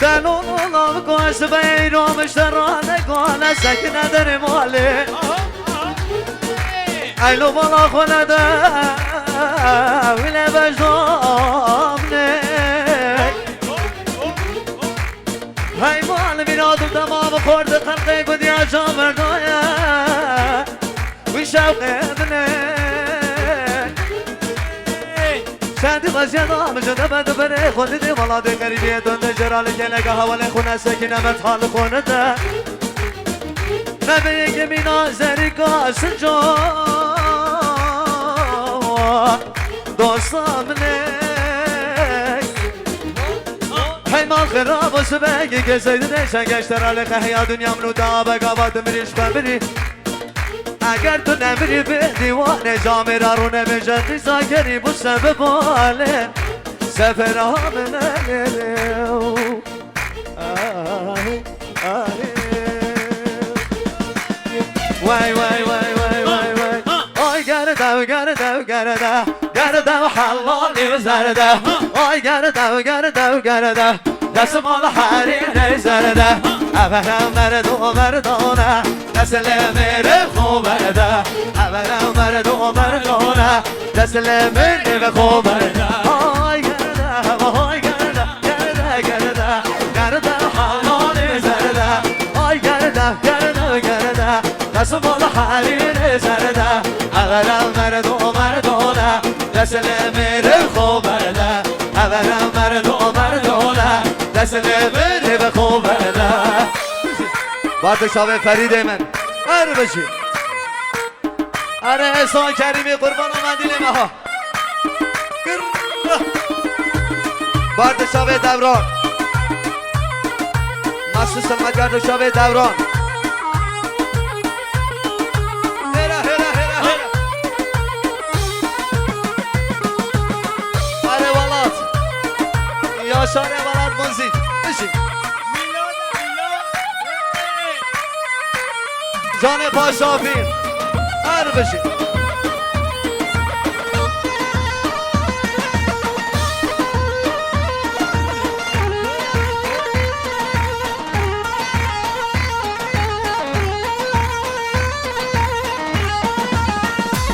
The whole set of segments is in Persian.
سلون الله بکش بیرامش درانه گانه سکنه در ماله ایلو بالا خونه ده ویله بجدامنه های مال میرادم تمام خورده خلقه کدی اجام بردایه وی شوقه دنه شدی وزید آم شده بده بره خودی دی والا دی قریبیه دنده جراله که نگه حواله خونه سکنه متحال خونه ده نبیه که می نازری کاسر جان دوستم نیک های مال خراب و سبگی که سیده نیشن گشتر علیقه هیا دنیام رو تا بگاوات مریش ببری اگر تو نمیری به دیوانه جامعه را رو نمیجدی ساکری بو سبب باله سفر آمنه وای وای وای وای وای وای آی گرده گرده گرده گرده حلالی و زرده آی گرده گرده گرده دست مال حریر زرده اولم مرد و مردانه نسل میره خوب برده اولم مرد و مردانه نسل میره خوب برده آی گرده آی گرده گرده گرده گرده حلالی زرده آی گرده گرده گرده دست مال حریر زرده اولم مرد و مردانه نسل میره خوب برده اولم مرد و مردانه نسل میره خوب برده بارد شاوه فریده من هر بشی اره احسان کریمی قربان آمدین مها بارد شاوه دوران مخصوص مجرد شاوه دوران هره هره هره هره اره والات یا شاره والات منزی بشی جان پاشافیر هر بشی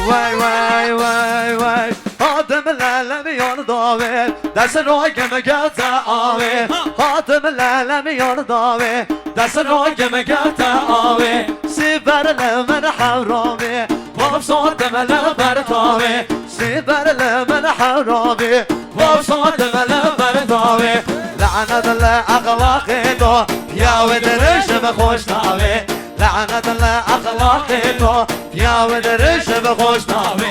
وای وای وای وای آدم لالمیان داوه دست روی که مگت آوه آدم لالمیان داوه دست روی که مگت آوه سیبر لمن حرامه باب صادم لبر تاوه سیبر لمن حرامه باب صادم لبر تاوه لعنت الله اخلاقی تو پیاوه درشم خوش تاوه لعنت الله اخلاقی تو پیاوه درشم خوش تاوه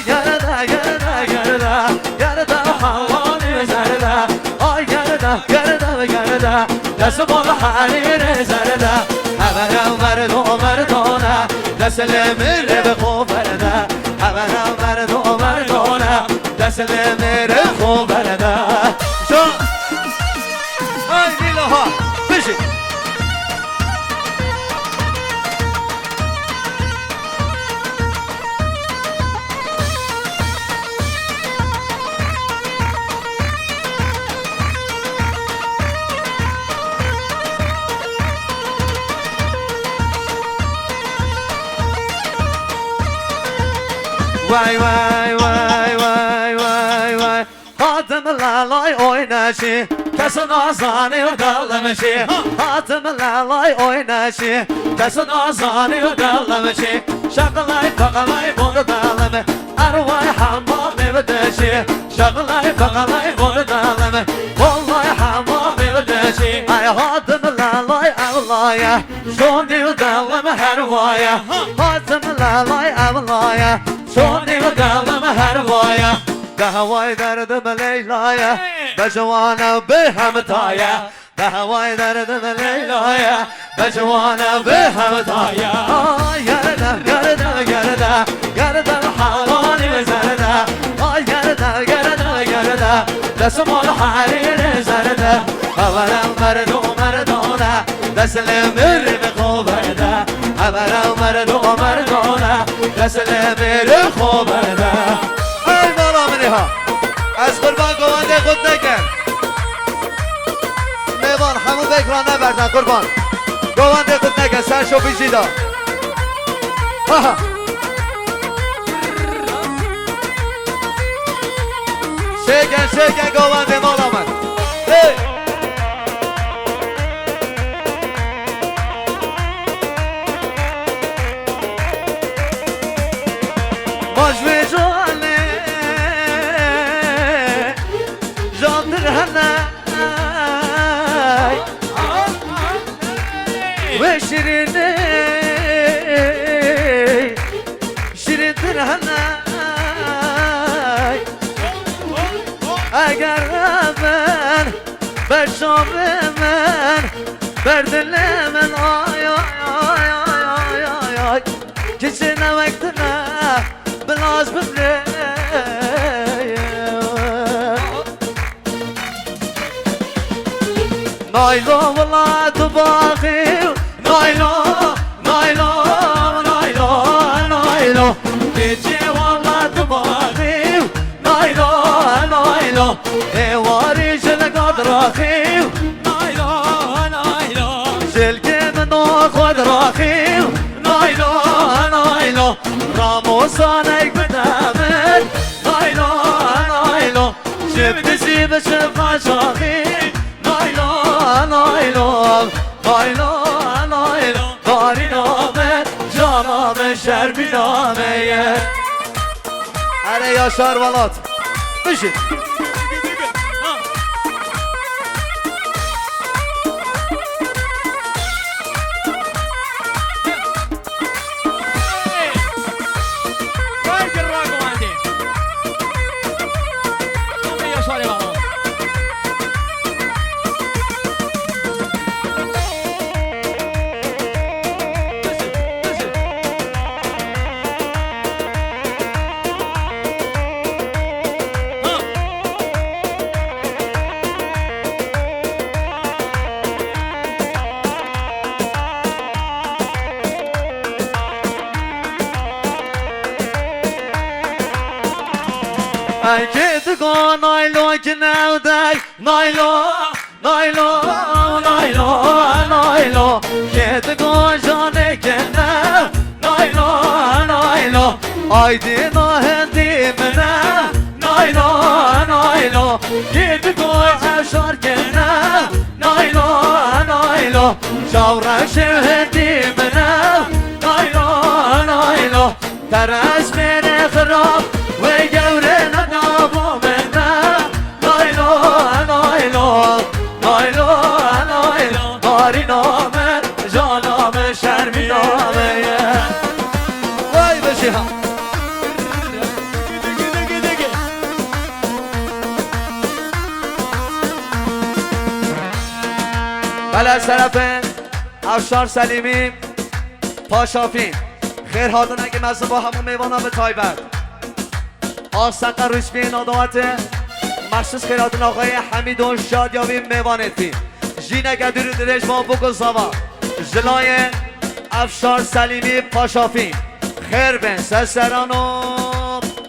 گرده گرده گرده گرده حوانی زرده آی گرده گرده گرده دست مال حریر زرده اولم مرد و مردانه دست میره به خوب برده اولم مرد و مردانه دست میره خوب برده شو ای دیله ها بشی وای وای وای وای وای وای آدم لالای oynashı Kesin azanı dalamışı Adım lalay oynaşı Kesin azanı dalamışı Şakılay kakalay bunu dalımı Arvay hamam evdeşi Şakılay kakalay bunu dalımı Vallahi hamam evdeşi Ay adım lalay avlaya Son dil dalımı her vaya Adım lalay avlaya Son dil dalımı her vaya دهوای دردم لیلایه به جوانه به همتایه دهوای دردم لیلایه به جوانه به همتایه گرده گرده گرده گرده حالانی بزرده گرده گرده گرده دست مال حریر زرده اولم مرد و مردانه دست لمر به خوب برده اولم مرد و مردانه دست لمر خوب برده از قربان گوانده خود نکن میوان به اکران نبردن قربان گوانده خود نگه سرشو بیشیدا شکن گوانده مال آمد مجمع جانه جاندر هنه و شیرینه شیرین در هنه اگر من بر شام من بر دل من آی آی آی آی آی کسی نوکتنه بلاز ببره نایلو ولا تباقي نایلو نایلو نایلو نایلو تجي والله تباقي نایلو نایلو واري جلقاد راخي نایلو نایلو جلقي منو خود راخي نایلو نایلو راموسانك بدامن نایلو نایلو شفت زيب شفا شاخي نایلو نایلو نایلو داری نامه جانامه شربی نامه اره یا شارولات بشید ای که دگو نایلو که نودک نایلو نایلو نایلو نایلو که دگو جانه که نه نایلو نایلو آیدی ناهندی منه نایلو نایلو که دگو افشار که نه نایلو نایلو شاورش هندی منه نایلو نایلو ترش میره خراب و گوره نگابو منه نایلو نایلو نایلو نایلو داری نامه جانامه شرمی نامه وای بشی ها بله از طرف افشار سلیمی پاشافین خیر هاتون اگه مزه با همون میوانا به تایبت آسقه روشبی نادوات مخصوص خیراتون آقای حمید و شادیابی میوانتی جینه گدیر درش ما بگو زوا جلای افشار سلیمی پاشافی خیر بین سرسرانو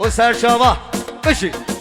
و سرشاوا بشید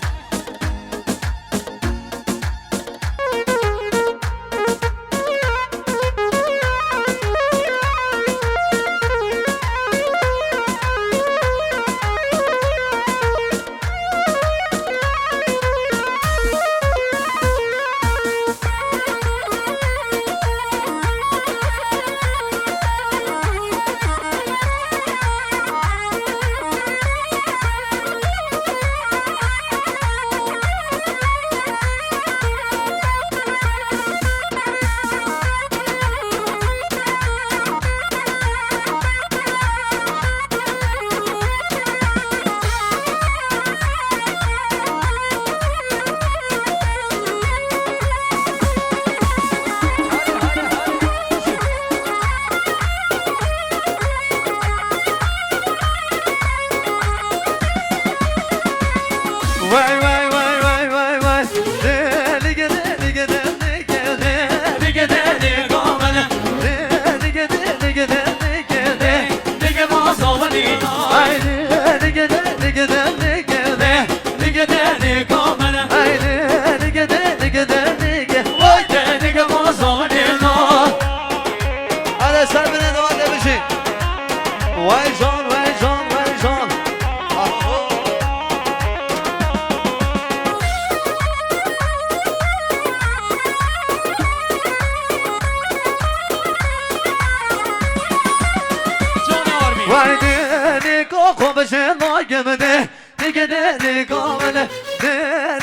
خوب جلوگم ده دیگه نگاه منه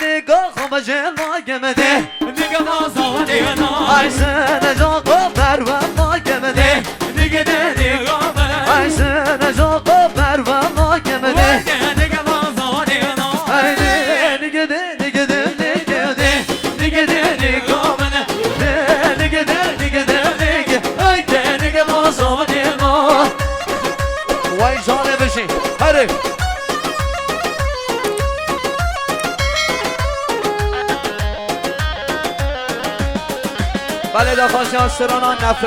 نگاه خوب جلوگم ده دیگه نازا دیگه ای سن جاقو پرواناگم ده دیگه نگاه منه ای سن جاقو پرواناگم ده دیگه نازا دیگه ای دیگه دیگه دیگه دیگه نگاه منه دیگه دیگه دیگه ای دیگه نازا دیگه وای جانه بشین هره بله دفاع شاسترانان نفرت